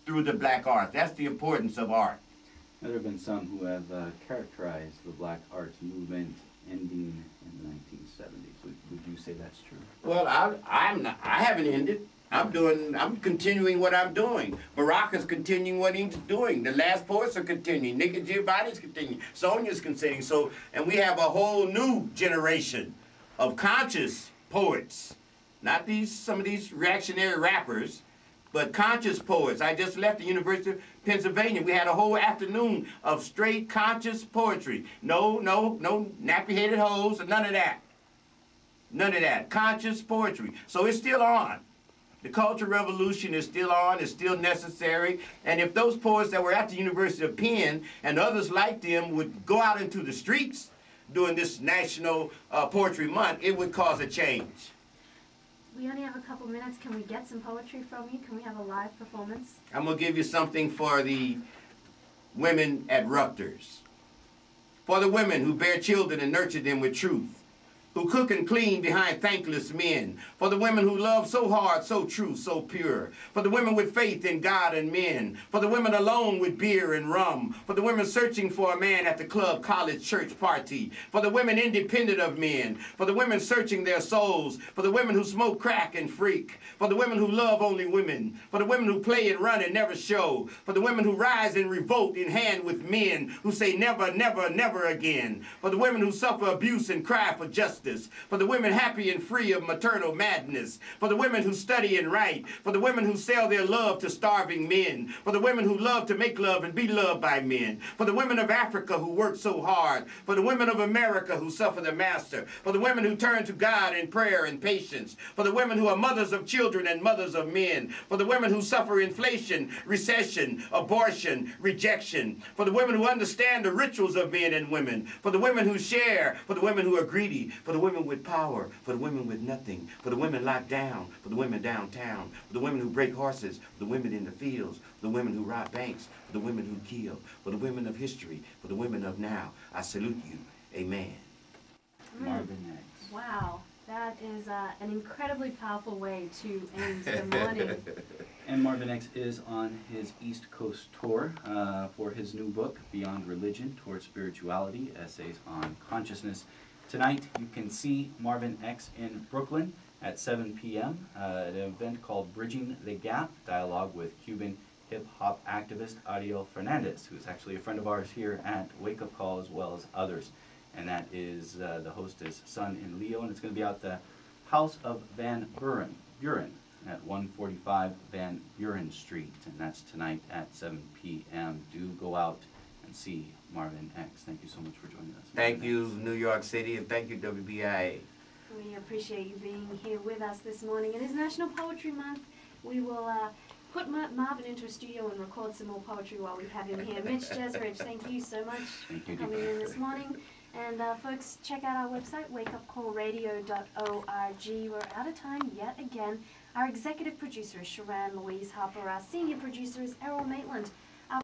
through the black art. That's the importance of art. There have been some who have characterized the black arts movement ending in the 1970s. Would you say that's true? Well, I haven't ended. I'm continuing what I'm doing. Barack is continuing what he's doing. The last poets are continuing. Nikki Giovanni's continuing. Sonia's continuing. So, and we have a whole new generation of conscious poets. Not some of these reactionary rappers, but conscious poets. I just left the University of Pennsylvania. We had a whole afternoon of straight conscious poetry. No nappy-headed hoes, or none of that. None of that. Conscious poetry. So it's still on. The Cultural Revolution is still on, it's still necessary, and if those poets that were at the University of Penn and others like them would go out into the streets during this National Poetry Month, it would cause a change. We only have a couple minutes. Can we get some poetry from you? Can we have a live performance? I'm going to give you something for the women at Rutgers. For the women who bear children and nurture them with truth, who cook and clean behind thankless men, for the women who love so hard, so true, so pure, for the women with faith in God and men, for the women alone with beer and rum, for the women searching for a man at the club, college, church party, for the women independent of men, for the women searching their souls, for the women who smoke crack and freak, for the women who love only women, for the women who play and run and never show, for the women who rise and revolt in hand with men who say never, never, never again, for the women who suffer abuse and cry for justice, for the women happy and free of maternal madness, for the women who study and write, for the women who sell their love to starving men, for the women who love to make love and be loved by men, for the women of Africa who work so hard, for the women of America who suffer the master, for the women who turn to God in prayer and patience, for the women who are mothers of children and mothers of men, for the women who suffer inflation, recession, abortion, rejection, for the women who understand the rituals of men and women, for the women who share, for the women who are greedy, for the women with power, for the women with nothing, for the women locked down, for the women downtown, for the women who break horses, for the women in the fields, for the women who rob banks, for the women who kill, for the women of history, for the women of now. I salute you. Amen. Marvin X. Wow, that is an incredibly powerful way to end the morning. And Marvin X is on his East Coast tour for his new book, Beyond Religion Toward Spirituality, Essays on Consciousness. Tonight, you can see Marvin X in Brooklyn at 7 p.m. At an event called Bridging the Gap, dialogue with Cuban hip-hop activist Ariel Fernandez, who is actually a friend of ours here at Wake Up Call, as well as others. And that is, the host is Sun in Leo, and it's going to be out the House of Van Buren at 145 Van Buren Street, and that's tonight at 7 p.m. Do go out and see Marvin X. Thank you so much for joining us. Thank you, New York City, and thank you, WBAI. We appreciate you being here with us this morning. It is National Poetry Month. We will put Marvin into a studio and record some more poetry while we have him here. Mitch Jesrich, thank you so much for coming in this morning. And folks, check out our website, wakeupcallradio.org. We're out of time yet again. Our executive producer is Sharon Louise Harper. Our senior producer is Errol Maitland.